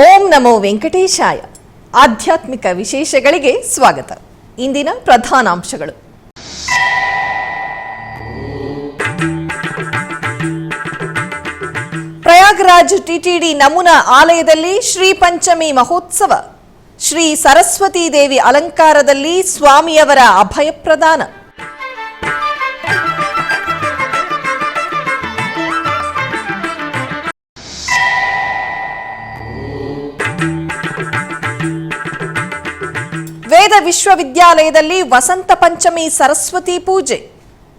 ಓಂ ನಮೋ ವೆಂಕಟೇಶಾಯ. ಆಧ್ಯಾತ್ಮಿಕ ವಿಶೇಷಗಳಿಗೆ ಸ್ವಾಗತ. ಇಂದಿನ ಪ್ರಧಾನಾಂಶಗಳು. ಪ್ರಯಾಗ್ರಾಜ್ ಟಿಟಿಡಿ ನಮೂನಾ ಆಲಯದಲ್ಲಿ ಶ್ರೀ ಪಂಚಮಿ ಮಹೋತ್ಸವ. ಶ್ರೀ ಸರಸ್ವತೀ ದೇವಿ ಅಲಂಕಾರದಲ್ಲಿ ಸ್ವಾಮಿಯವರ ಅಭಯ ಪ್ರದಾನ. ವೇದ ವಿಶ್ವವಿದ್ಯಾಲಯದಲ್ಲಿ ವಸಂತ ಪಂಚಮಿ ಸರಸ್ವತಿ ಪೂಜೆ.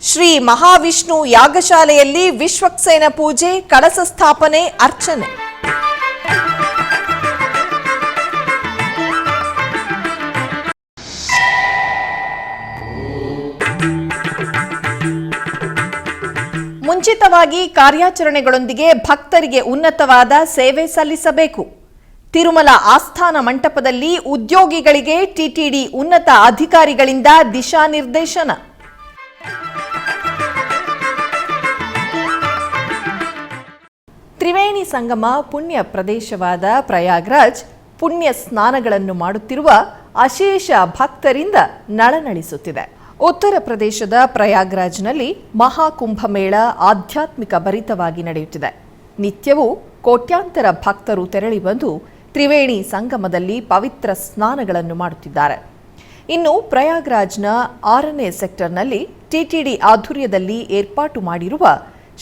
ಶ್ರೀ ಮಹಾವಿಷ್ಣು ಯಾಗಶಾಲೆಯಲ್ಲಿ ವಿಶ್ವಕ್ಸೇನ ಪೂಜೆ, ಕಳಸ ಸ್ಥಾಪನೆ, ಅರ್ಚನೆ. ಮುಂಚಿತವಾಗಿ ಕಾರ್ಯಾಚರಣೆಗಳೊಂದಿಗೆ ಭಕ್ತರಿಗೆ ಉನ್ನತವಾದ ಸೇವೆ ಸಲ್ಲಿಸಬೇಕು. ತಿರುಮಲ ಆಸ್ಥಾನ ಮಂಟಪದಲ್ಲಿ ಉದ್ಯೋಗಿಗಳಿಗೆ ಟಿಟಿಡಿ ಉನ್ನತ ಅಧಿಕಾರಿಗಳಿಂದ ದಿಶಾ ನಿರ್ದೇಶನ. ತ್ರಿವೇಣಿ ಸಂಗಮ ಪುಣ್ಯ ಪ್ರದೇಶವಾದ ಪ್ರಯಾಗ್ರಾಜ್ ಪುಣ್ಯ ಸ್ನಾನಗಳನ್ನು ಮಾಡುತ್ತಿರುವ ಅಶೇಷ ಭಕ್ತರಿಂದ ನಳನಳಿಸುತ್ತಿದೆ. ಉತ್ತರ ಪ್ರದೇಶದ ಪ್ರಯಾಗ್ರಾಜ್ನಲ್ಲಿ ಮಹಾಕುಂಭಮೇಳ ಆಧ್ಯಾತ್ಮಿಕ ಭರಿತವಾಗಿ ನಡೆಯುತ್ತಿದೆ. ನಿತ್ಯವೂ ಕೋಟ್ಯಾಂತರ ಭಕ್ತರು ತೆರಳಿ ಬಂದು ತ್ರಿವೇಣಿ ಸಂಗಮದಲ್ಲಿ ಪವಿತ್ರ ಸ್ನಾನಗಳನ್ನು ಮಾಡುತ್ತಿದ್ದಾರೆ. ಇನ್ನು ಪ್ರಯಾಗ್ರಾಜ್ನ 6ನೇ ಸೆಕ್ಟರ್ನಲ್ಲಿ ಟಿಟಿಡಿ ಆಧ್ವರ್ಯದಲ್ಲಿ ಏರ್ಪಾಟು ಮಾಡಿರುವ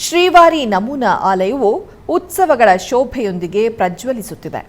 ಶ್ರೀವಾರಿ ನಮೂನಾ ಆಲಯವು ಉತ್ಸವಗಳ ಶೋಭೆಯೊಂದಿಗೆ ಪ್ರಜ್ವಲಿಸುತ್ತಿದೆ.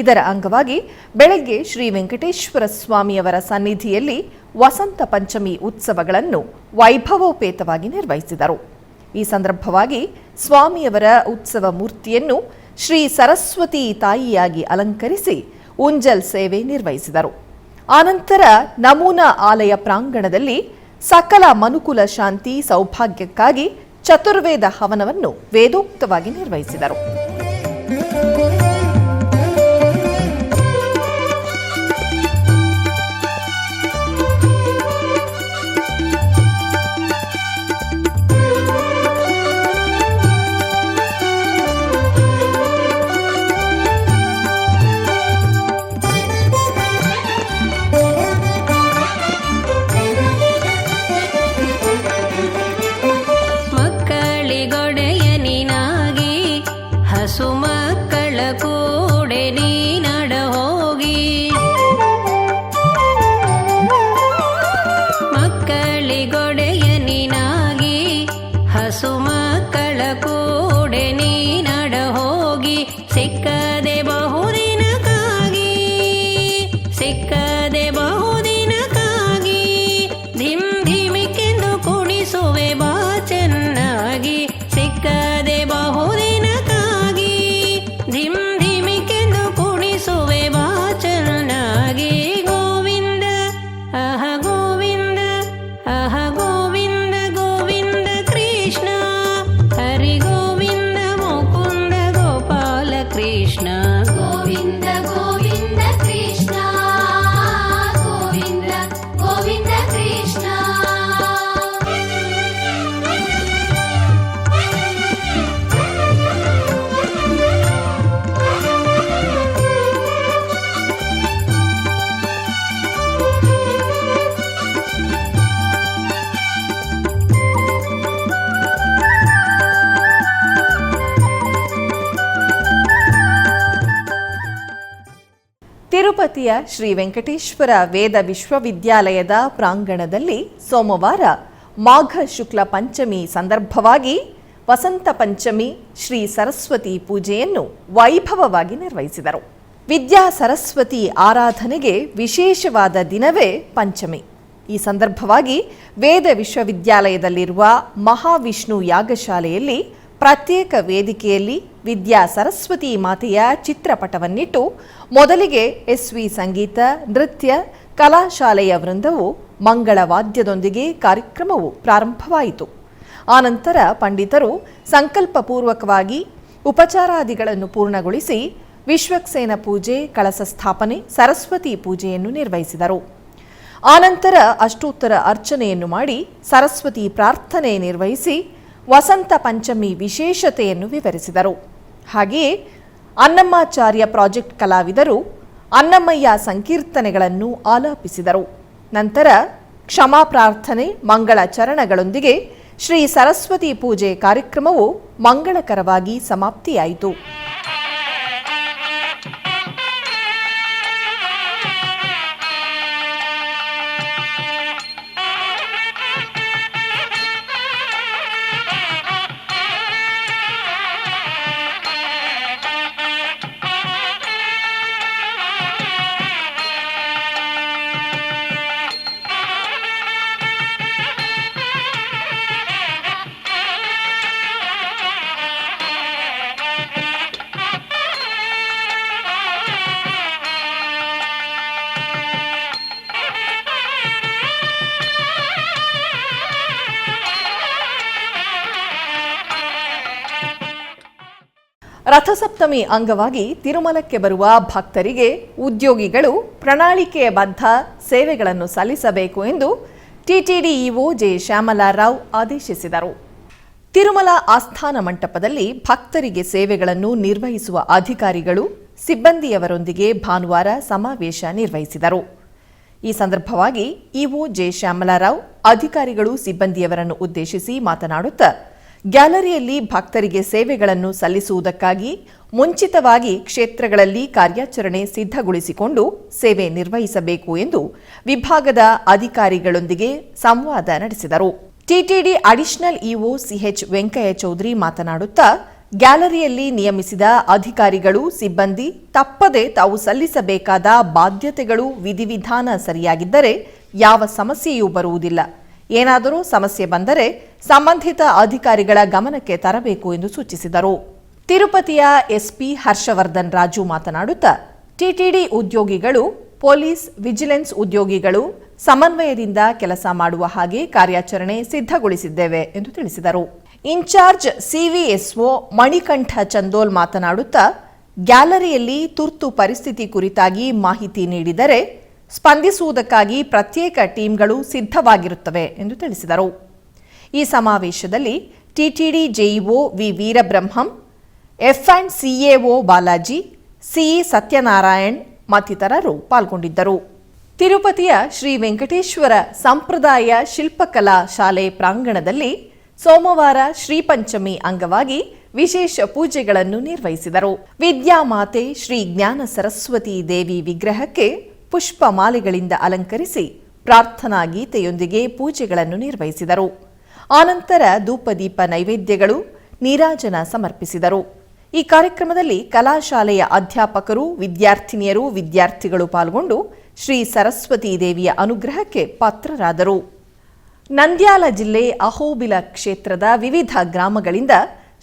ಇದರ ಅಂಗವಾಗಿ ಬೆಳಗ್ಗೆ ಶ್ರೀ ವೆಂಕಟೇಶ್ವರ ಸ್ವಾಮಿಯವರ ಸನ್ನಿಧಿಯಲ್ಲಿ ವಸಂತ ಪಂಚಮಿ ಉತ್ಸವಗಳನ್ನು ವೈಭವೋಪೇತವಾಗಿ ನಿರ್ವಹಿಸಿದರು. ಈ ಸಂದರ್ಭವಾಗಿ ಸ್ವಾಮಿಯವರ ಉತ್ಸವ ಮೂರ್ತಿಯನ್ನು ಶ್ರೀ ಸರಸ್ವತಿ ತಾಯಿಯಾಗಿ ಅಲಂಕರಿಸಿ ಉಂಜಲ್ ಸೇವೆ ನಿರ್ವಹಿಸಿದರು. ಆನಂತರ ನಮೂನಾ ಆಲಯ ಪ್ರಾಂಗಣದಲ್ಲಿ ಸಕಲ ಮನುಕುಲ ಶಾಂತಿ ಸೌಭಾಗ್ಯಕ್ಕಾಗಿ ಚತುರ್ವೇದ ಹವನವನ್ನು ವೇದೋಕ್ತವಾಗಿ ನಿರ್ವಹಿಸಿದರು. ಮಕ್ಕಳಿಗೊಡೆಯನಿನಾಗಿ ಹಸುಮಕ್ಕಳ कृष्ण गोविन्द गोविन्द कृष्ण गोविन्द गोविन्द कृष्ण ತಿರುಪತಿಯ ಶ್ರೀ ವೆಂಕಟೇಶ್ವರ ವೇದ ವಿಶ್ವವಿದ್ಯಾಲಯದ ಪ್ರಾಂಗಣದಲ್ಲಿ ಸೋಮವಾರ ಮಾಘ ಶುಕ್ಲ ಪಂಚಮಿ ಸಂದರ್ಭವಾಗಿ ವಸಂತ ಪಂಚಮಿ ಶ್ರೀ ಸರಸ್ವತಿ ಪೂಜೆಯನ್ನು ವೈಭವವಾಗಿ ನಿರ್ವಹಿಸಿದರು. ವಿದ್ಯಾ ಸರಸ್ವತಿ ಆರಾಧನೆಗೆ ವಿಶೇಷವಾದ ದಿನವೇ ಪಂಚಮಿ. ಈ ಸಂದರ್ಭವಾಗಿ ವೇದ ವಿಶ್ವವಿದ್ಯಾಲಯದಲ್ಲಿರುವ ಮಹಾವಿಷ್ಣು ಯಾಗಶಾಲೆಯಲ್ಲಿ ಪ್ರತ್ಯೇಕ ವೇದಿಕೆಯಲ್ಲಿ ವಿದ್ಯಾ ಸರಸ್ವತಿ ಮಾತೆಯ ಚಿತ್ರಪಟವನ್ನಿಟ್ಟು ಮೊದಲಿಗೆ ಎಸ್ವಿ ಸಂಗೀತ, ನೃತ್ಯ, ಕಲಾಶಾಲೆಯ ವೃಂದವು ಮಂಗಳವಾದ್ಯದೊಂದಿಗೆ ಕಾರ್ಯಕ್ರಮವು ಪ್ರಾರಂಭವಾಯಿತು. ಆನಂತರ ಪಂಡಿತರು ಸಂಕಲ್ಪಪೂರ್ವಕವಾಗಿ ಉಪಚಾರಾದಿಗಳನ್ನು ಪೂರ್ಣಗೊಳಿಸಿ ವಿಶ್ವಕ್ಸೇನ ಪೂಜೆ, ಕಳಸ ಸ್ಥಾಪನೆ, ಸರಸ್ವತಿ ಪೂಜೆಯನ್ನು ನಿರ್ವಹಿಸಿದರು. ಆನಂತರ ಅಷ್ಟೋತ್ತರ ಅರ್ಚನೆಯನ್ನು ಮಾಡಿ ಸರಸ್ವತಿ ಪ್ರಾರ್ಥನೆ ನಿರ್ವಹಿಸಿ ವಸಂತ ಪಂಚಮಿ ವಿಶೇಷತೆಯನ್ನು ವಿವರಿಸಿದರು. ಹಾಗೆಯೇ ಅನ್ನಮ್ಮಾಚಾರ್ಯ ಪ್ರಾಜೆಕ್ಟ್ ಕಲಾವಿದರು ಅನ್ನಮಯ್ಯ ಸಂಕೀರ್ತನೆಗಳನ್ನು ಆಲಾಪಿಸಿದರು. ನಂತರ ಕ್ಷಮಾ ಪ್ರಾರ್ಥನೆ, ಮಂಗಳ ಚರಣಗಳೊಂದಿಗೆ ಶ್ರೀ ಸರಸ್ವತಿ ಪೂಜೆ ಕಾರ್ಯಕ್ರಮವು ಮಂಗಳಕರವಾಗಿ ಸಮಾಪ್ತಿಯಾಯಿತು. ರಥಸಪ್ತಮಿ ಅಂಗವಾಗಿ ತಿರುಮಲಕ್ಕೆ ಬರುವ ಭಕ್ತರಿಗೆ ಉದ್ಯೋಗಿಗಳು ಪ್ರಣಾಳಿಕೆಯಬದ್ಧ ಸೇವೆಗಳನ್ನು ಸಲ್ಲಿಸಬೇಕು ಎಂದು ಟಿಟಿಡಿ ಇಒ ಜೆ ಶ್ಯಾಮಲಾರಾವ್ ಆದೇಶಿಸಿದರು. ತಿರುಮಲ ಆಸ್ಥಾನ ಮಂಟಪದಲ್ಲಿ ಭಕ್ತರಿಗೆ ಸೇವೆಗಳನ್ನು ನಿರ್ವಹಿಸುವ ಅಧಿಕಾರಿಗಳು ಸಿಬ್ಬಂದಿಯವರೊಂದಿಗೆ ಭಾನುವಾರ ಸಮಾವೇಶ ನಿರ್ವಹಿಸಿದರು. ಈ ಸಂದರ್ಭವಾಗಿ ಇಒ ಜೆ ಶ್ಯಾಮಲಾರಾವ್ ಅಧಿಕಾರಿಗಳು ಸಿಬ್ಬಂದಿಯವರನ್ನು ಉದ್ದೇಶಿಸಿ ಮಾತನಾಡುತ್ತಾ, ಗ್ಯಾಲರಿಯಲ್ಲಿ ಭಕ್ತರಿಗೆ ಸೇವೆಗಳನ್ನು ಸಲ್ಲಿಸುವುದಕ್ಕಾಗಿ ಮುಂಚಿತವಾಗಿ ಕ್ಷೇತ್ರಗಳಲ್ಲಿ ಕಾರ್ಯಾಚರಣೆ ಸಿದ್ಧಗೊಳಿಸಿಕೊಂಡು ಸೇವೆ ನಿರ್ವಹಿಸಬೇಕು ಎಂದು ವಿಭಾಗದ ಅಧಿಕಾರಿಗಳೊಂದಿಗೆ ಸಂವಾದ ನಡೆಸಿದರು. TTD additional EO CH Venkaiah Chowdary ಮಾತನಾಡುತ್ತಾ, ಗ್ಯಾಲರಿಯಲ್ಲಿ ನಿಯಮಿಸಿದ ಅಧಿಕಾರಿಗಳು, ಸಿಬ್ಬಂದಿ ತಪ್ಪದೆ ತಾವು ಸಲ್ಲಿಸಬೇಕಾದ ಬಾಧ್ಯತೆಗಳು, ವಿಧಿವಿಧಾನ ಸರಿಯಾಗಿದ್ದರೆ ಯಾವ ಸಮಸ್ಯೆಯೂ ಬರುವುದಿಲ್ಲ. ಏನಾದರೂ ಸಮಸ್ಯೆ ಬಂದರೆ ಸಂಬಂಧಿತ ಅಧಿಕಾರಿಗಳ ಗಮನಕ್ಕೆ ತರಬೇಕು ಎಂದು ಸೂಚಿಸಿದರು. ತಿರುಪತಿಯ ಎಸ್ಪಿ ಹರ್ಷವರ್ಧನ್ ರಾಜು ಮಾತನಾಡುತ್ತಾ, ಟಿಟಿಡಿ ಉದ್ಯೋಗಿಗಳು, ಪೊಲೀಸ್, ವಿಜಿಲೆನ್ಸ್ ಉದ್ಯೋಗಿಗಳು ಸಮನ್ವಯದಿಂದ ಕೆಲಸ ಮಾಡುವ ಹಾಗೆ ಕಾರ್ಯಾಚರಣೆ ಸಿದ್ಧಗೊಳಿಸಿದ್ದೇವೆ ಎಂದು ತಿಳಿಸಿದರು. ಇನ್ಚಾರ್ಜ್ ಸಿವಿಎಸ್ಒ ಮಣಿಕಂಠ ಚಂದೋಲ್ ಮಾತನಾಡುತ್ತಾ, ಗ್ಯಾಲರಿಯಲ್ಲಿ ತುರ್ತು ಪರಿಸ್ಥಿತಿ ಕುರಿತಾಗಿ ಮಾಹಿತಿ ನೀಡಿದರೆ ಸ್ಪಂದಿಸುವುದಕ್ಕಾಗಿ ಪ್ರತ್ಯೇಕ ಟೀಮ್ಗಳು ಸಿದ್ಧವಾಗಿರುತ್ತವೆ ಎಂದು ತಿಳಿಸಿದರು. ಈ ಸಮಾವೇಶದಲ್ಲಿ TTD JEO V Veerabrahmam, F and CAO Balaji, CE Satyanarayan ಮತ್ತಿತರರು ಪಾಲ್ಗೊಂಡಿದ್ದರು. ತಿರುಪತಿಯ ಶ್ರೀ ವೆಂಕಟೇಶ್ವರ ಸಂಪ್ರದಾಯ ಶಿಲ್ಪಕಲಾ ಶಾಲೆ ಪ್ರಾಂಗಣದಲ್ಲಿ ಸೋಮವಾರ ಶ್ರೀಪಂಚಮಿ ಅಂಗವಾಗಿ ವಿಶೇಷ ಪೂಜೆಗಳನ್ನು ನಿರ್ವಹಿಸಿದರು. ವಿದ್ಯಾಮಾತೆ ಶ್ರೀ ಜ್ಞಾನ ಸರಸ್ವತಿ ದೇವಿ ವಿಗ್ರಹಕ್ಕೆ ಪುಷ್ಪ ಮಾಲೆಗಳಿಂದ ಅಲಂಕರಿಸಿ ಪ್ರಾರ್ಥನಾ ಗೀತೆಯೊಂದಿಗೆ ಪೂಜೆಗಳನ್ನು ನಿರ್ವಹಿಸಿದರು. ಆನಂತರ ಧೂಪದೀಪ ನೈವೇದ್ಯಗಳು, ನೀರಾಜನ ಸಮರ್ಪಿಸಿದರು. ಈ ಕಾರ್ಯಕ್ರಮದಲ್ಲಿ ಕಲಾಶಾಲೆಯ ಅಧ್ಯಾಪಕರು, ವಿದ್ಯಾರ್ಥಿನಿಯರು, ವಿದ್ಯಾರ್ಥಿಗಳು ಪಾಲ್ಗೊಂಡು ಶ್ರೀ ಸರಸ್ವತಿ ದೇವಿಯ ಅನುಗ್ರಹಕ್ಕೆ ಪಾತ್ರರಾದರು. ನಂದ್ಯಾಲ ಜಿಲ್ಲೆ ಅಹೋಬಿಲ ಕ್ಷೇತ್ರದ ವಿವಿಧ ಗ್ರಾಮಗಳಿಂದ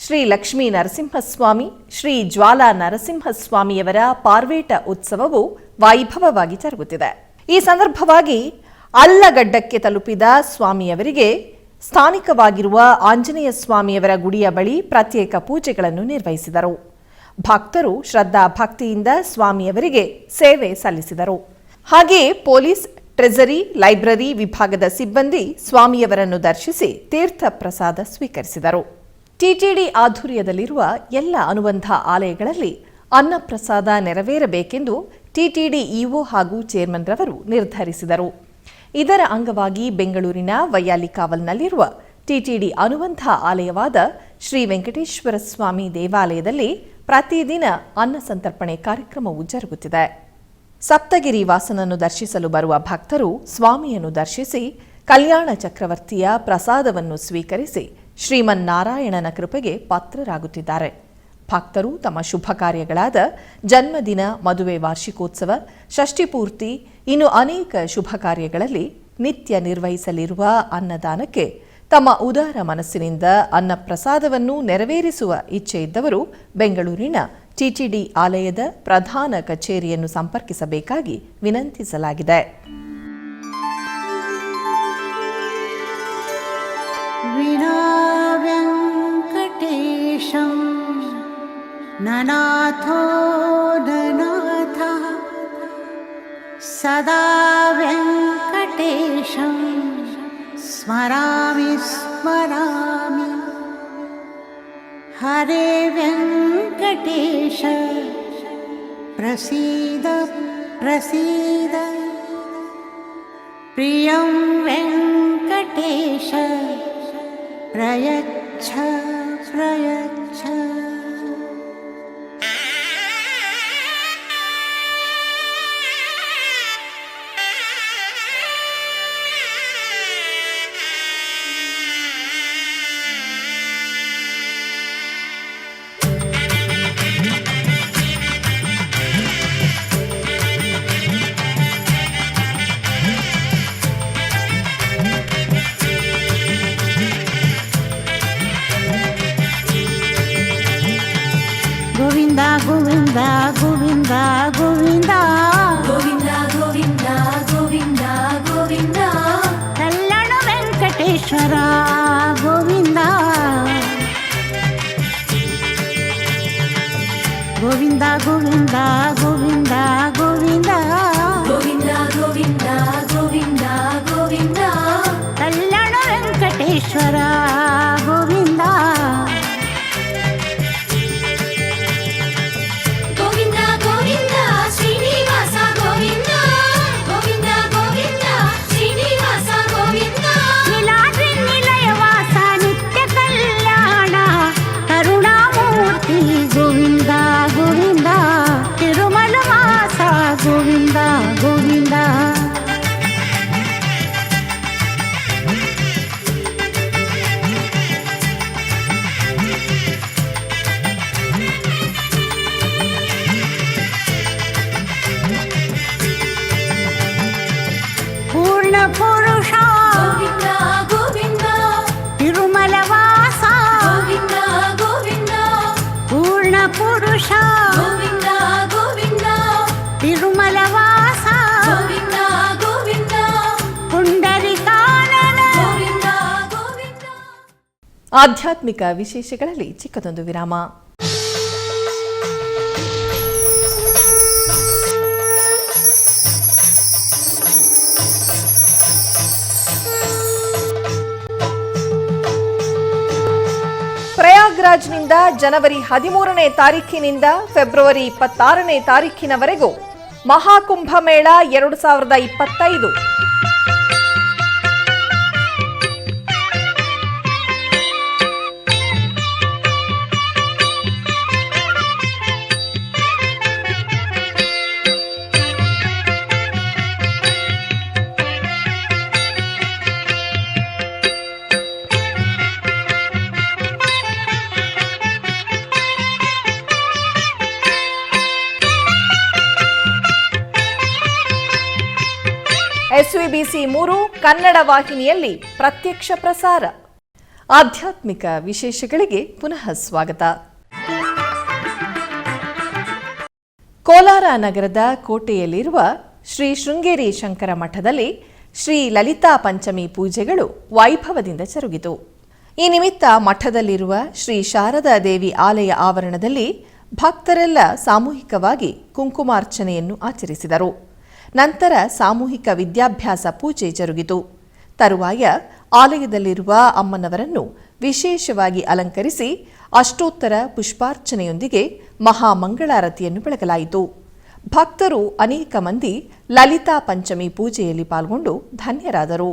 ಶ್ರೀ ಲಕ್ಷ್ಮೀ ನರಸಿಂಹಸ್ವಾಮಿ, ಶ್ರೀ ಜ್ವಾಲಾ ನರಸಿಂಹಸ್ವಾಮಿಯವರ ಪಾರ್ವೇಟ ಉತ್ಸವವು ವೈಭವವಾಗಿ ಜರುಗುತ್ತಿದೆ. ಈ ಸಂದರ್ಭವಾಗಿ ಅಲ್ಲಗಡ್ಡಕ್ಕೆ ತಲುಪಿದ ಸ್ವಾಮಿಯವರಿಗೆ ಸ್ಥಾನಿಕವಾಗಿರುವ ಆಂಜನೇಯ ಸ್ವಾಮಿಯವರ ಗುಡಿಯ ಬಳಿ ಪ್ರತ್ಯೇಕ ಪೂಜೆಗಳನ್ನು ನಿರ್ವಹಿಸಿದರು. ಭಕ್ತರು ಶ್ರದ್ಧಾ ಭಕ್ತಿಯಿಂದ ಸ್ವಾಮಿಯವರಿಗೆ ಸೇವೆ ಸಲ್ಲಿಸಿದರು. ಹಾಗೆಯೇ ಪೊಲೀಸ್, ಟ್ರೆಜರಿ, ಲೈಬ್ರರಿ ವಿಭಾಗದ ಸಿಬ್ಬಂದಿ ಸ್ವಾಮಿಯವರನ್ನು ದರ್ಶಿಸಿ ತೀರ್ಥ ಪ್ರಸಾದ ಸ್ವೀಕರಿಸಿದರು. ಟಿಟಿಡಿ ಆಧ್ವರ್ಯದಲ್ಲಿರುವ ಎಲ್ಲ ಅನುಬಂಧ ಆಲಯಗಳಲ್ಲಿ ಅನ್ನಪ್ರಸಾದ ನೆರವೇರಬೇಕೆಂದು ಟಿಟಿಡಿ ಇಒ ಹಾಗೂ ಚೇರ್ಮನ್ ರವರು ನಿರ್ಧರಿಸಿದರು. ಇದರ ಅಂಗವಾಗಿ ಬೆಂಗಳೂರಿನ ವೈಯಾಲಿಕಾವಲ್ನಲ್ಲಿರುವ ಟಿಟಿಡಿ ಅನುಬಂಧ ಆಲಯವಾದ ಶ್ರೀ ವೆಂಕಟೇಶ್ವರ ಸ್ವಾಮಿ ದೇವಾಲಯದಲ್ಲಿ ಪ್ರತಿದಿನ ಅನ್ನ ಸಂತರ್ಪಣೆ ಕಾರ್ಯಕ್ರಮವು ಜರುಗುತ್ತಿದೆ. ಸಪ್ತಗಿರಿ ವಾಸನನ್ನು ದರ್ಶಿಸಲು ಬರುವ ಭಕ್ತರು ಸ್ವಾಮಿಯನ್ನು ದರ್ಶಿಸಿ ಕಲ್ಯಾಣ ಚಕ್ರವರ್ತಿಯ ಪ್ರಸಾದವನ್ನು ಸ್ವೀಕರಿಸಿ ಶ್ರೀಮನ್ನಾರಾಯಣನ ಕೃಪೆಗೆ ಪಾತ್ರರಾಗುತ್ತಿದ್ದಾರೆ. ಭಕ್ತರು ತಮ್ಮ ಶುಭ ಕಾರ್ಯಗಳಾದ ಜನ್ಮದಿನ, ಮದುವೆ ವಾರ್ಷಿಕೋತ್ಸವ, ಷಷ್ಠಿಪೂರ್ತಿ ಇನ್ನು ಅನೇಕ ಶುಭ ಕಾರ್ಯಗಳಲ್ಲಿ ನಿತ್ಯ ನಿರ್ವಹಿಸಲಿರುವ ಅನ್ನದಾನಕ್ಕೆ ತಮ್ಮ ಉದಾರ ಮನಸ್ಸಿನಿಂದ ಅನ್ನಪ್ರಸಾದವನ್ನು ನೆರವೇರಿಸುವ ಇಚ್ಛೆ ಇದ್ದವರು ಬೆಂಗಳೂರಿನ ಟಿಟಿಡಿ ಆಲಯದ ಪ್ರಧಾನ ಕಚೇರಿಯನ್ನು ಸಂಪರ್ಕಿಸಬೇಕಾಗಿ ವಿನಂತಿಸಲಾಗಿದೆ. ವೆಂಕಟೇಶಂ ನನಾಥೋ ನನಾಥಃ ಸದಾ ವೆಂಕಟೇಶಂ ಸ್ಮರಾಮಿ ಸ್ಮರಾಮಿ. ಹರೇ ವೆಂಕಟೇಶ ಪ್ರಸೀದ ಪ್ರಸೀದ. ಪ್ರಿಯಂ ವೆಂಕಟೇಶ ಪ್ರಯಚ್ಛ ಪ್ರಯಚ್ಛ. ಗೋವಿಂದ ಗೋವಿಂದ ಗೋವಿಂದ ಗೋವಿಂದ ಗೋವಿಂದ ಗೋವಿಂದ ಗೋವಿಂದ ಗೋವಿಂದ ಕಲ್ಯಾಣ ವೆಂಕಟೇಶ್ವರ ಗೋವಿಂದ. ಗೋವಿಂದ ಗೋವಿಂದ ಗೋವಿಂದ ಗೋವಿಂದ ಗೋವಿಂದ ಗೋವಿಂದ ಗೋವಿಂದ ಗೋವಿಂದ ಕಲ್ಯಾಣ ವೆಂಕಟೇಶ್ವರ ಗೋವಿಂದ. ಗೋವಿಂದ ಗೋವಿಂದ ಶ್ರೀನಿವಾಸ ಗೋವಿಂದ ಗೋವಿಂದ ಗೋವಿಂದ ಶ್ರೀನಿವಾಸ ಗೋವಿಂದ. ನೀಲಾದ್ರಿ ನಿಲಯವಾಸ ನಿತ್ಯ ಕಲ್ಯಾಣ ಕರುಣಾಮೂರ್ತಿ ಗೋವಿಂದ ಗೋವಿಂದ. ತಿರುಮಲ ವಾಸ ಗೋವಿಂದ ಗೋವಿಂದ. ಪೂರ್ಣ ಪುರುಷ ಗೋವಿಂದ ಗೋವಿಂದ ತಿರುಮಲ ವಾಸ ಗೋವಿಂದ ಗೋವಿಂದ ಪೂರ್ಣ ಪುರುಷ ಗೋವಿಂದ ಗೋವಿಂದ ತಿರುಮಲ ವಾಸ ಗೋವಿಂದ ಗೋವಿಂದ ಪುಂಡರಿಕಾನನ. ಗೋವಿಂದ ಗೋವಿಂದ. ಆಧ್ಯಾತ್ಮಿಕ ವಿಶೇಷಗಳಲ್ಲಿ ಚಿಕ್ಕದೊಂದು ವಿರಾಮ. ಪ್ರಯಾಗ್ರಾಜ್ನಿಂದ ಜನವರಿ 13ನೇ ತಾರೀಖಿನಿಂದ ಫೆಬ್ರವರಿ 26ನೇ ತಾರೀಖಿನವರೆಗೂ ಮಹಾಕುಂಭಮೇಳ 2025. SVBC 3 ಕನ್ನಡ ವಾಹಿನಿಯಲ್ಲಿ ಪ್ರತ್ಯಕ್ಷ ಪ್ರಸಾರ. ಆಧ್ಯಾತ್ಮಿಕ ವಿಶೇಷಗಳಿಗೆ ಪುನಃ ಸ್ವಾಗತ. ಕೋಲಾರ ನಗರದ ಕೋಟೆಯಲ್ಲಿರುವ ಶ್ರೀ ಶೃಂಗೇರಿ ಶಂಕರ ಮಠದಲ್ಲಿ ಶ್ರೀ ಲಲಿತಾ ಪಂಚಮಿ ಪೂಜೆಗಳು ವೈಭವದಿಂದ ಜರುಗಿತು. ಈ ನಿಮಿತ್ತ ಮಠದಲ್ಲಿರುವ ಶ್ರೀ ಶಾರದಾ ದೇವಿ ಆಲಯ ಆವರಣದಲ್ಲಿ ಭಕ್ತರೆಲ್ಲ ಸಾಮೂಹಿಕವಾಗಿ ಕುಂಕುಮಾರ್ಚನೆಯನ್ನು ಆಚರಿಸಿದರು. ನಂತರ ಸಾಮೂಹಿಕ ವಿದ್ಯಾಭ್ಯಾಸ ಪೂಜೆ ಜರುಗಿತು. ತರುವಾಯ ಆಲಯದಲ್ಲಿರುವ ಅಮ್ಮನವರನ್ನು ವಿಶೇಷವಾಗಿ ಅಲಂಕರಿಸಿ ಅಷ್ಟೋತ್ತರ ಪುಷ್ಪಾರ್ಚನೆಯೊಂದಿಗೆ ಮಹಾಮಂಗಳಾರತಿಯನ್ನು ಬೆಳಗಲಾಯಿತು. ಭಕ್ತರು ಅನೇಕ ಮಂದಿ ಲಲಿತಾ ಪಂಚಮಿ ಪೂಜೆಯಲ್ಲಿ ಪಾಲ್ಗೊಂಡು ಧನ್ಯರಾದರು.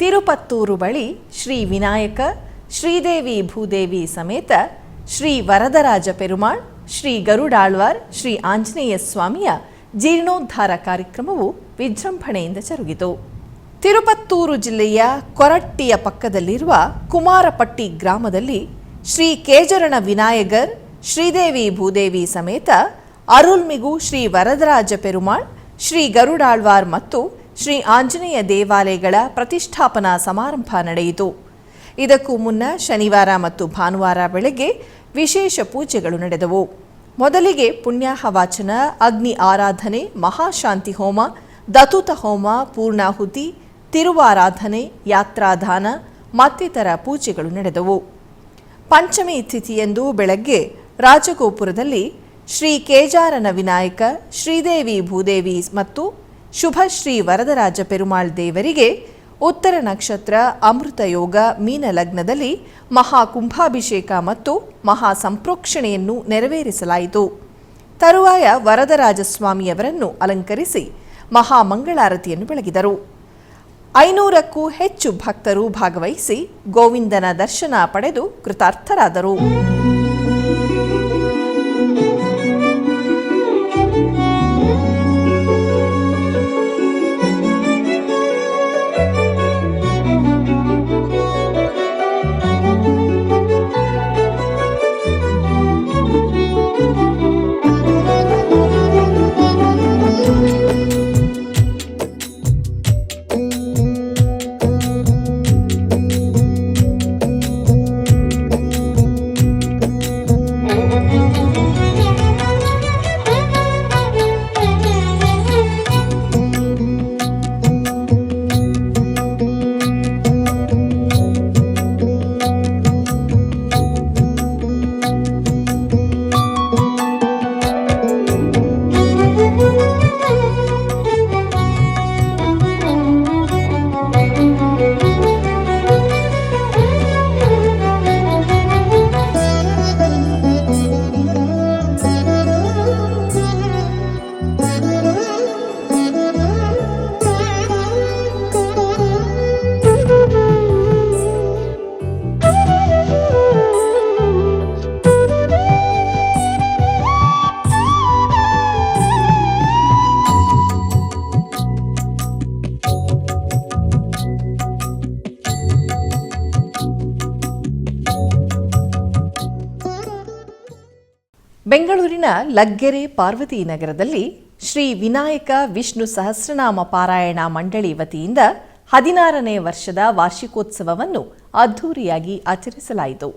ತಿರುಪತ್ತೂರು ಬಳಿ ಶ್ರೀ ವಿನಾಯಕ, ಶ್ರೀದೇವಿ ಭೂದೇವಿ ಸಮೇತ ಶ್ರೀ ವರದರಾಜ ಪೆರುಮಾಳ್, ಶ್ರೀ ಗರುಡಾಳ್ವಾರ್, ಶ್ರೀ ಆಂಜನೇಯ ಸ್ವಾಮಿಯ ಜೀರ್ಣೋದ್ಧಾರ ಕಾರ್ಯಕ್ರಮವು ವಿಜೃಂಭಣೆಯಿಂದ ಜರುಗಿತು. ತಿರುಪತ್ತೂರು ಜಿಲ್ಲೆಯ ಕೊರಟ್ಟಿಯ ಪಕ್ಕದಲ್ಲಿರುವ ಕುಮಾರಪಟ್ಟಿ ಗ್ರಾಮದಲ್ಲಿ ಶ್ರೀ ಕೇಜರಣ ವಿನಾಯಗರ್, ಶ್ರೀದೇವಿ ಭೂದೇವಿ ಸಮೇತ ಅರುಳ್ಮಿಗು ಶ್ರೀ ವರದರಾಜ ಪೆರುಮಾಳ್, ಶ್ರೀ ಗರುಡಾಳ್ವಾರ್ ಮತ್ತು ಶ್ರೀ ಆಂಜನೇಯ ದೇವಾಲಯಗಳ ಪ್ರತಿಷ್ಠಾಪನಾ ಸಮಾರಂಭ ನಡೆಯಿತು. ಇದಕ್ಕೂ ಮುನ್ನ ಶನಿವಾರ ಮತ್ತು ಭಾನುವಾರ ಬೆಳಗ್ಗೆ ವಿಶೇಷ ಪೂಜೆಗಳು ನಡೆದವು. ಮೊದಲಿಗೆ ಪುಣ್ಯಾಹವಾಚನ, ಅಗ್ನಿ ಆರಾಧನೆ, ಮಹಾಶಾಂತಿ ಹೋಮ, ದತುತ ಹೋಮ, ಪೂರ್ಣಾಹುತಿ, ತಿರುವಾರಾಧನೆ, ಯಾತ್ರಾಧಾನ ಮತ್ತಿತರ ಪೂಜೆಗಳು ನಡೆದವು. ಪಂಚಮಿ ತಿಥಿಯಂದು ಬೆಳಗ್ಗೆ ರಾಜಗೋಪುರದಲ್ಲಿ ಶ್ರೀ ಕೇಜಾರನ ವಿನಾಯಕ, ಶ್ರೀದೇವಿ ಭೂದೇವಿ ಮತ್ತು ಶುಭ ಶ್ರೀ ವರದರಾಜ ಪೆರುಮಾಳ್ ದೇವರಿಗೆ ಉತ್ತರ ನಕ್ಷತ್ರ ಅಮೃತ ಯೋಗ ಮೀನ ಲಗ್ನದಲ್ಲಿ ಮಹಾಕುಂಭಾಭಿಷೇಕ ಮತ್ತು ಮಹಾ ಸಂಪ್ರೋಕ್ಷಣೆಯನ್ನು ನೆರವೇರಿಸಲಾಯಿತು. ತರುವಾಯ ವರದರಾಜಸ್ವಾಮಿಯವರನ್ನು ಅಲಂಕರಿಸಿ ಮಹಾಮಂಗಳಾರತಿಯನ್ನು ಬೆಳಗಿದರು. 500ಕ್ಕೂ ಹೆಚ್ಚು ಭಕ್ತರು ಭಾಗವಹಿಸಿ ಗೋವಿಂದನ ದರ್ಶನ ಪಡೆದು ಕೃತಾರ್ಥರಾದರು. ಬೆಂಗಳೂರಿನ ಲಗ್ಗೆರೆ ಪಾರ್ವತಿ ನಗರದಲ್ಲಿ ಶ್ರೀ ವಿನಾಯಕ ವಿಷ್ಣು ಸಹಸ್ರನಾಮ ಪಾರಾಯಣ ಮಂಡಳಿ ವತಿಯಿಂದ 16ನೇ ವರ್ಷದ ವಾರ್ಷಿಕೋತ್ಸವವನ್ನು ಅದ್ಧೂರಿಯಾಗಿ ಆಚರಿಸಲಾಯಿತು.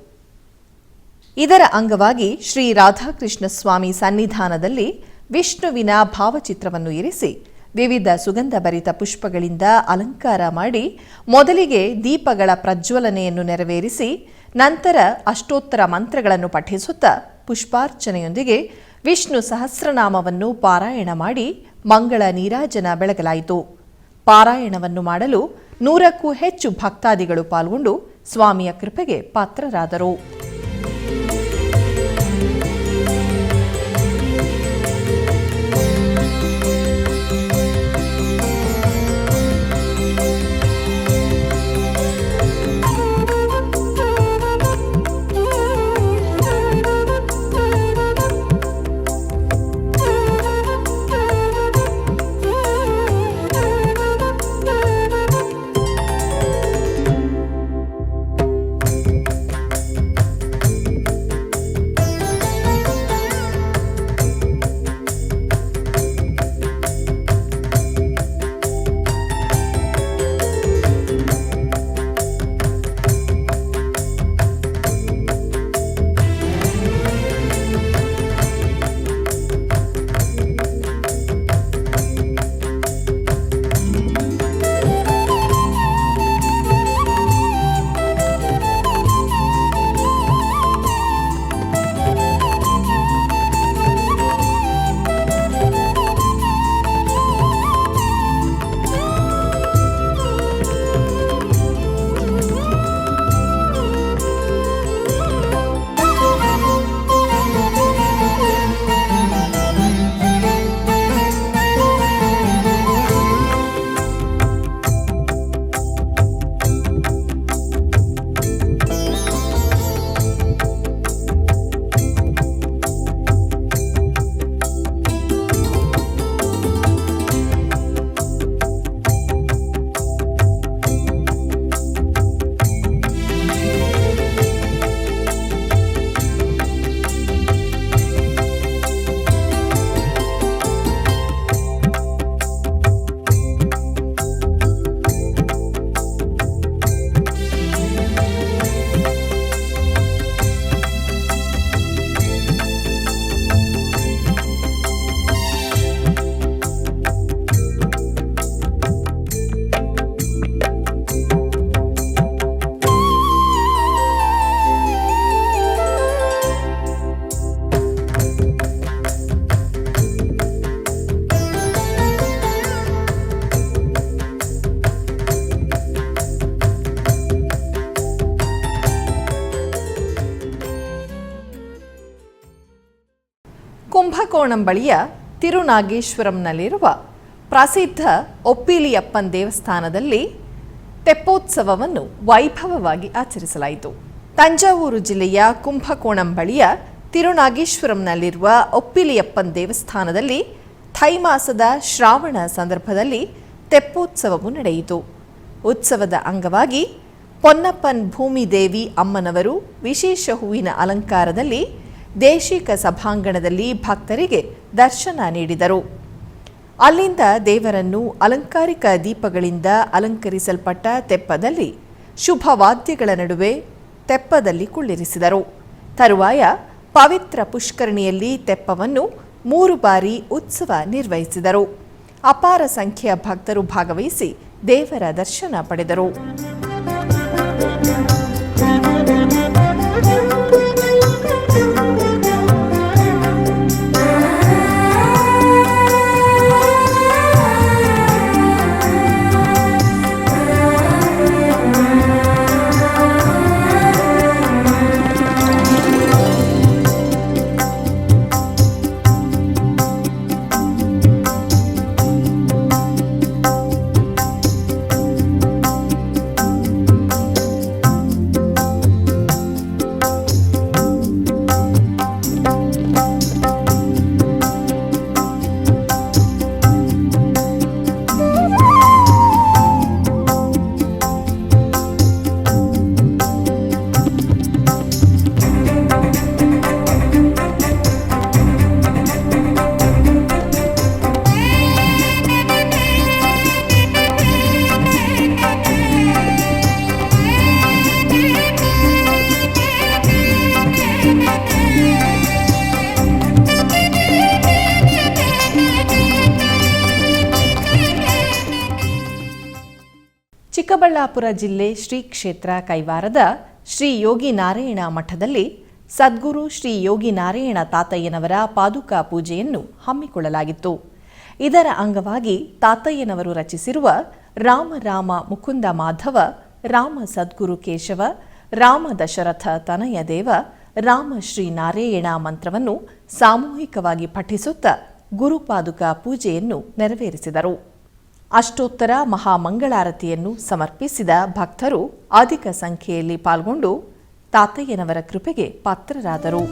ಇದರ ಅಂಗವಾಗಿ ಶ್ರೀ ರಾಧಾಕೃಷ್ಣ ಸ್ವಾಮಿ ಸನ್ನಿಧಾನದಲ್ಲಿ ವಿಷ್ಣುವಿನ ಭಾವಚಿತ್ರವನ್ನು ಇರಿಸಿ ವಿವಿಧ ಸುಗಂಧಭರಿತ ಪುಷ್ಪಗಳಿಂದ ಅಲಂಕಾರ ಮಾಡಿ ಮೊದಲಿಗೆ ದೀಪಗಳ ಪ್ರಜ್ವಲನೆಯನ್ನು ನೆರವೇರಿಸಿ ನಂತರ ಅಷ್ಟೋತ್ತರ ಮಂತ್ರಗಳನ್ನು ಪಠಿಸುತ್ತಾ ಪುಷ್ಪಾರ್ಚನೆಯೊಂದಿಗೆ ವಿಷ್ಣು ಸಹಸ್ರನಾಮವನ್ನು ಪಾರಾಯಣ ಮಾಡಿ ಮಂಗಳ ನೀರಾಜನ ಬೆಳಗಲಾಯಿತು. ಪಾರಾಯಣವನ್ನು ಮಾಡಲು 100ಕ್ಕೂ ಹೆಚ್ಚು ಭಕ್ತಾದಿಗಳು ಪಾಲ್ಗೊಂಡು ಸ್ವಾಮಿಯ ಕೃಪೆಗೆ ಪಾತ್ರರಾದರು. ಕುಂಭಕೋಣಂ ಬಳಿಯ ತಿರುನಾಗೇಶ್ವರಂನಲ್ಲಿರುವ ಪ್ರಸಿದ್ಧ ಒಪ್ಪಿಲಿಯಪ್ಪನ್ ದೇವಸ್ಥಾನದಲ್ಲಿ ತೆಪ್ಪೋತ್ಸವವನ್ನು ವೈಭವವಾಗಿ ಆಚರಿಸಲಾಯಿತು. ತಂಜಾವೂರು ಜಿಲ್ಲೆಯ ಕುಂಭಕೋಣಂ ಬಳಿಯ ತಿರುನಾಗೇಶ್ವರಂನಲ್ಲಿರುವ ಒಪ್ಪಿಲಿಯಪ್ಪನ್ ದೇವಸ್ಥಾನದಲ್ಲಿ ಥೈಮಾಸದ ಶ್ರಾವಣ ಸಂದರ್ಭದಲ್ಲಿ ತೆಪ್ಪೋತ್ಸವವು ನಡೆಯಿತು. ಉತ್ಸವದ ಅಂಗವಾಗಿ ಪೊನ್ನಪ್ಪನ್ ಭೂಮಿದೇವಿ ಅಮ್ಮನವರು ವಿಶೇಷ ಹೂವಿನ ಅಲಂಕಾರದಲ್ಲಿ ದೇಶಿಕ ಸಭಾಂಗಣದಲ್ಲಿ ಭಕ್ತರಿಗೆ ದರ್ಶನ ನೀಡಿದರು. ಅಲ್ಲಿಂದ ದೇವರನ್ನು ಅಲಂಕಾರಿಕ ದೀಪಗಳಿಂದ ಅಲಂಕರಿಸಲ್ಪಟ್ಟ ತೆಪ್ಪದಲ್ಲಿ ಶುಭವಾದ್ಯಗಳ ನಡುವೆ ತೆಪ್ಪದಲ್ಲಿ ಕುಳ್ಳಿರಿಸಿದರು. ತರುವಾಯ ಪವಿತ್ರ ಪುಷ್ಕರಣಿಯಲ್ಲಿ ತೆಪ್ಪವನ್ನು 3 ಬಾರಿ ಉತ್ಸವ ನಿರ್ವಹಿಸಿದರು. ಅಪಾರ ಸಂಖ್ಯೆಯ ಭಕ್ತರು ಭಾಗವಹಿಸಿ ದೇವರ ದರ್ಶನ ಪಡೆದರು. ಚಿಕ್ಕಬಳ್ಳಾಪುರ ಜಿಲ್ಲೆ ಶ್ರೀ ಕ್ಷೇತ್ರ ಕೈವಾರದ ಶ್ರೀ ಯೋಗಿ ನಾರಾಯಣ ಮಠದಲ್ಲಿ ಸದ್ಗುರು ಶ್ರೀ ಯೋಗಿ ನಾರಾಯಣ ತಾತಯ್ಯನವರ ಪಾದುಕಾ ಪೂಜೆಯನ್ನು ಹಮ್ಮಿಕೊಳ್ಳಲಾಗಿತ್ತು. ಇದರ ಅಂಗವಾಗಿ ತಾತಯ್ಯನವರು ರಚಿಸಿರುವ ರಾಮ ರಾಮ ಮುಕುಂದ ಮಾಧವ, ರಾಮ ಸದ್ಗುರು ಕೇಶವ, ರಾಮ ದಶರಥ ತನಯ ದೇವ, ರಾಮ ಶ್ರೀ ನಾರಾಯಣ ಮಂತ್ರವನ್ನು ಸಾಮೂಹಿಕವಾಗಿ ಪಠಿಸುತ್ತಾ ಗುರುಪಾದುಕಾ ಪೂಜೆಯನ್ನು ನೆರವೇರಿಸಿದರು. ಅಷ್ಟೋತ್ತರ ಮಹಾಮಂಗಳಾರತಿಯನ್ನು ಸಮರ್ಪಿಸಿದ ಭಕ್ತರು ಅಧಿಕ ಸಂಖ್ಯೆಯಲ್ಲಿ ಪಾಲ್ಗೊಂಡು ತಾತಯ್ಯನವರ ಕೃಪೆಗೆ ಪಾತ್ರರಾದರು.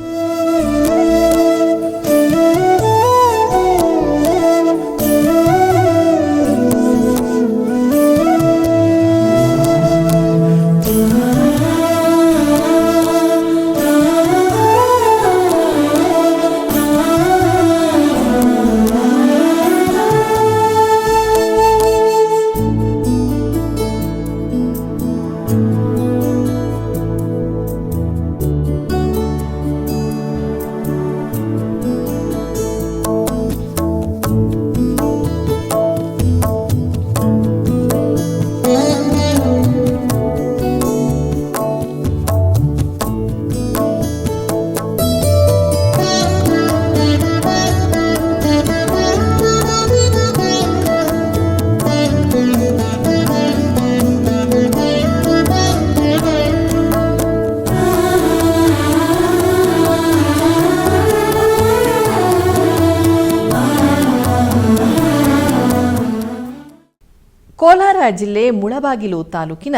ಕೋಲಾರ ಜಿಲ್ಲೆ ಮುಳಬಾಗಿಲು ತಾಲೂಕಿನ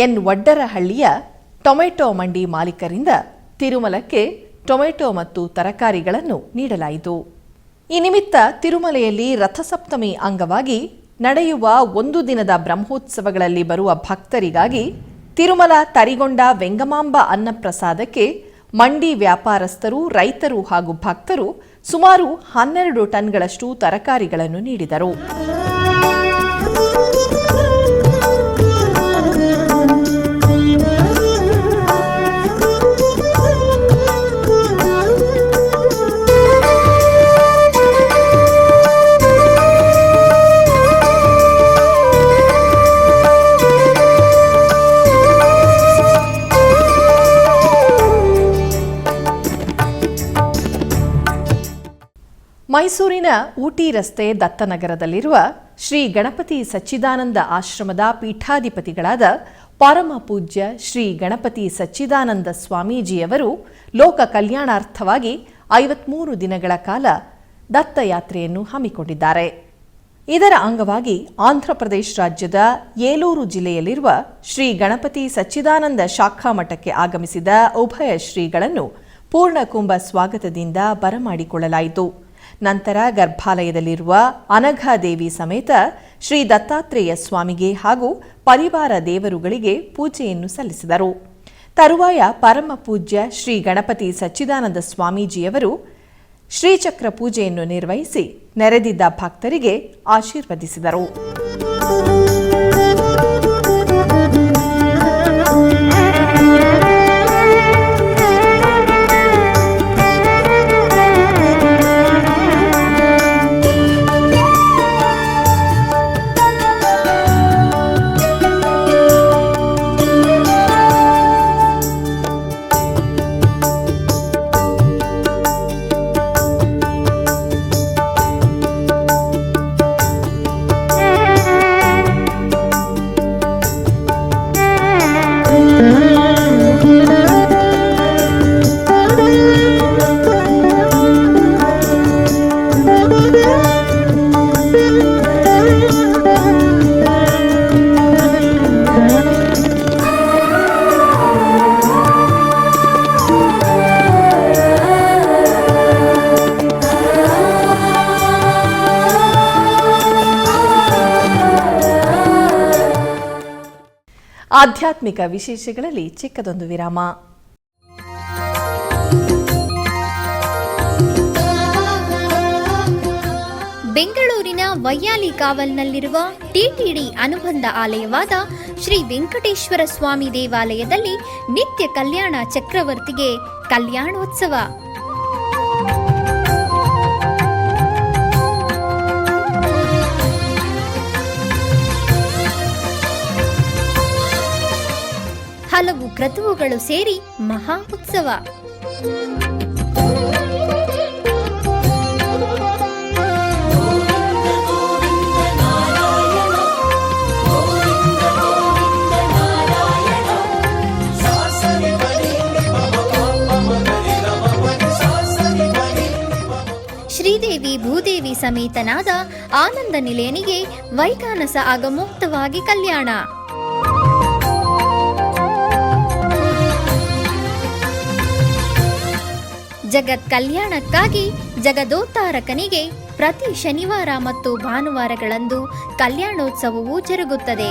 ಎನ್ ವಡ್ಡರಹಳ್ಳಿಯ ಟೊಮೆಟೊ ಮಂಡಿ ಮಾಲೀಕರಿಂದ ತಿರುಮಲಕ್ಕೆ ಟೊಮೆಟೊ ಮತ್ತು ತರಕಾರಿಗಳನ್ನು ನೀಡಲಾಯಿತು. ಈ ನಿಮಿತ್ತ ತಿರುಮಲೆಯಲ್ಲಿ ರಥಸಪ್ತಮಿ ಅಂಗವಾಗಿ ನಡೆಯುವ 1 ದಿನದ ಬ್ರಹ್ಮೋತ್ಸವಗಳಲ್ಲಿ ಬರುವ ಭಕ್ತರಿಗಾಗಿ ತಿರುಮಲ ತರಿಗೊಂಡ ವೆಂಗಮಾಂಬ ಅನ್ನಪ್ರಸಾದಕ್ಕೆ ಮಂಡಿ ವ್ಯಾಪಾರಸ್ಥರು, ರೈತರು ಹಾಗೂ ಭಕ್ತರು ಸುಮಾರು 12 ಟನ್ಗಳಷ್ಟು ತರಕಾರಿಗಳನ್ನು ನೀಡಿದರು. ಮೈಸೂರಿನ ಊಟಿ ರಸ್ತೆ ದತ್ತನಗರದಲ್ಲಿರುವ ಶ್ರೀ ಗಣಪತಿ ಸಚ್ಚಿದಾನಂದ ಆಶ್ರಮದ ಪೀಠಾಧಿಪತಿಗಳಾದ ಪರಮ ಪೂಜ್ಯ ಶ್ರೀ ಗಣಪತಿ ಸಚ್ಚಿದಾನಂದ ಸ್ವಾಮೀಜಿಯವರು ಲೋಕ ಕಲ್ಯಾಣಾರ್ಥವಾಗಿ 53 ದಿನಗಳ ಕಾಲ ದತ್ತಯಾತ್ರೆಯನ್ನು ಹಮ್ಮಿಕೊಂಡಿದ್ದಾರೆ. ಇದರ ಅಂಗವಾಗಿ ಆಂಧ್ರಪ್ರದೇಶ ರಾಜ್ಯದ ಏಲೂರು ಜಿಲ್ಲೆಯಲ್ಲಿರುವ ಶ್ರೀ ಗಣಪತಿ ಸಚ್ಚಿದಾನಂದ ಶಾಖಾ ಮಠಕ್ಕೆ ಆಗಮಿಸಿದ ಉಭಯ ಶ್ರೀಗಳನ್ನು ಪೂರ್ಣಕುಂಭ ಸ್ವಾಗತದಿಂದ ಬರಮಾಡಿಕೊಳ್ಳಲಾಯಿತು. ನಂತರ ಗರ್ಭಾಲಯದಲ್ಲಿರುವ ಅನಘಾದೇವಿ ಸಮೇತ ಶ್ರೀ ದತ್ತಾತ್ರೇಯ ಸ್ವಾಮಿಗೆ ಹಾಗೂ ಪರಿವಾರ ದೇವರುಗಳಿಗೆ ಪೂಜೆಯನ್ನು ಸಲ್ಲಿಸಿದರು. ತರುವಾಯ ಪರಮ ಪೂಜ್ಯ ಶ್ರೀ ಗಣಪತಿ ಸಚ್ಚಿದಾನಂದ ಸ್ವಾಮೀಜಿಯವರು ಶ್ರೀಚಕ್ರ ಪೂಜೆಯನ್ನು ನಿರ್ವಹಿಸಿ ನೆರೆದಿದ್ದ ಭಕ್ತರಿಗೆ ಆಶೀರ್ವದಿಸಿದರು. ಆಧ್ಯಾತ್ಮಿಕ ವಿಶೇಷಗಳಲ್ಲಿ ಚಿಕ್ಕದೊಂದು ವಿರಾಮ. ಬೆಂಗಳೂರಿನ ವೈಯಾಲಿ ಕಾವಲ್ನಲ್ಲಿರುವ ಟಿಟಿಡಿ ಅನುಬಂಧ ಆಲಯವಾದ ಶ್ರೀ ವೆಂಕಟೇಶ್ವರ ಸ್ವಾಮಿ ದೇವಾಲಯದಲ್ಲಿ ನಿತ್ಯ ಕಲ್ಯಾಣ ಚಕ್ರವರ್ತಿಗೆ ಕಲ್ಯಾಣೋತ್ಸವ. ಹಲವು ಕ್ರತುವುಗಳು ಸೇರಿ ಮಹಾ ಉತ್ಸವ. ಶ್ರೀದೇವಿ ಭೂದೇವಿ ಸಮೇತನಾದ ಆನಂದ ನಿಲಯನಿಗೆ ವೈಖಾನಸ ಆಗಮೋಕ್ತವಾಗಿ ಕಲ್ಯಾಣ. ಜಗತ್ ಕಲ್ಯಾಣಕ್ಕಾಗಿ ಜಗದೋತ್ತಾರಕನಿಗೆ ಪ್ರತಿ ಶನಿವಾರ ಮತ್ತು ಭಾನುವಾರಗಳಂದು ಕಲ್ಯಾಣೋತ್ಸವವು ಜರುಗುತ್ತದೆ.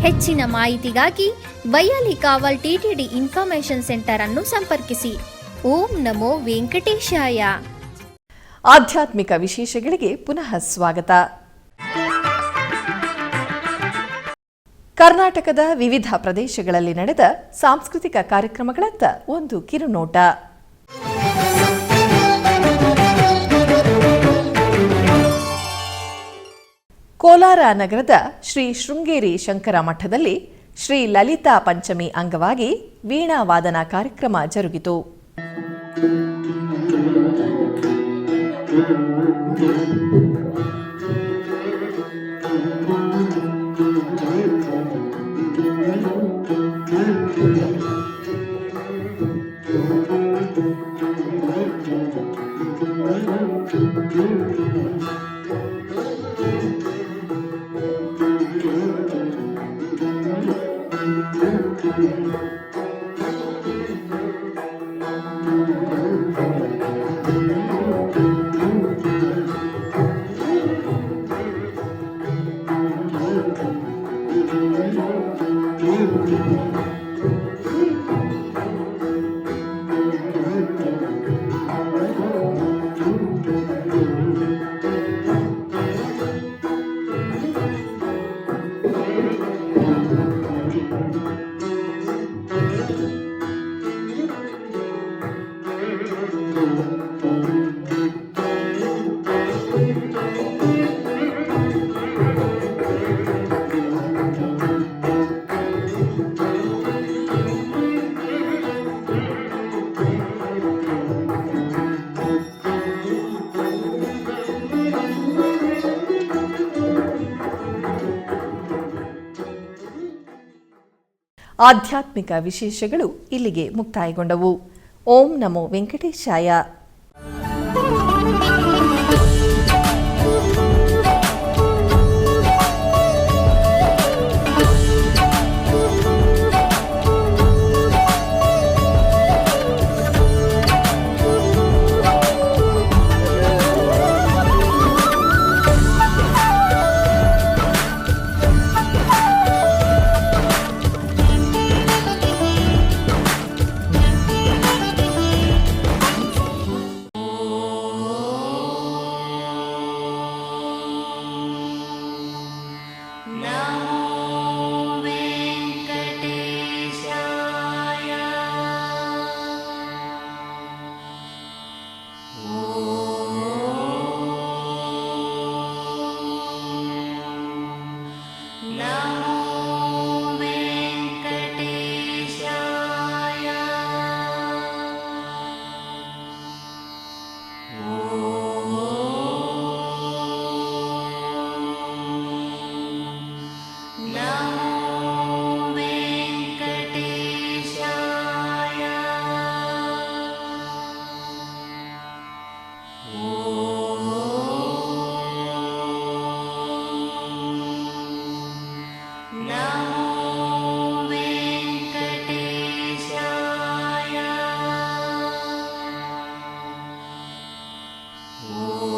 ಹೆಚ್ಚಿನ ಮಾಹಿತಿಗಾಗಿ ವೈಯಾಲಿ ಕಾವಲ್ ಟಿಟಿಡಿ ಇನ್ಫಾರ್ಮೇಶನ್ ಸೆಂಟರ್ ಅನ್ನು ಸಂಪರ್ಕಿಸಿ. ಓಂ ನಮೋ ವೆಂಕಟೇಶಾಯ. ಆಧ್ಯಾತ್ಮಿಕ ವಿಶೇಷಗಳಿಗೆ ಪುನಃ ಸ್ವಾಗತ. ಕರ್ನಾಟಕದ ವಿವಿಧ ಪ್ರದೇಶಗಳಲ್ಲಿ ನಡೆದ ಸಾಂಸ್ಕೃತಿಕ ಕಾರ್ಯಕ್ರಮಗಳತ್ತ ಒಂದು ಕಿರುನೋಟ. ಕೋಲಾರ ನಗರದ ಶ್ರೀ ಶೃಂಗೇರಿ ಶಂಕರ ಮಠದಲ್ಲಿ ಶ್ರೀ ಲಲಿತಾ ಪಂಚಮಿ ಅಂಗವಾಗಿ ವೀಣಾ ವಾದನ ಕಾರ್ಯಕ್ರಮ ಜರುಗಿತು. ಆಧ್ಯಾತ್ಮಿಕ ವಿಶೇಷಗಳು ಇಲ್ಲಿಗೆ ಮುಕ್ತಾಯಗೊಂಡವು. ಓಂ ನಮೋ ವೆಂಕಟೇಶಾಯ. ಓಂ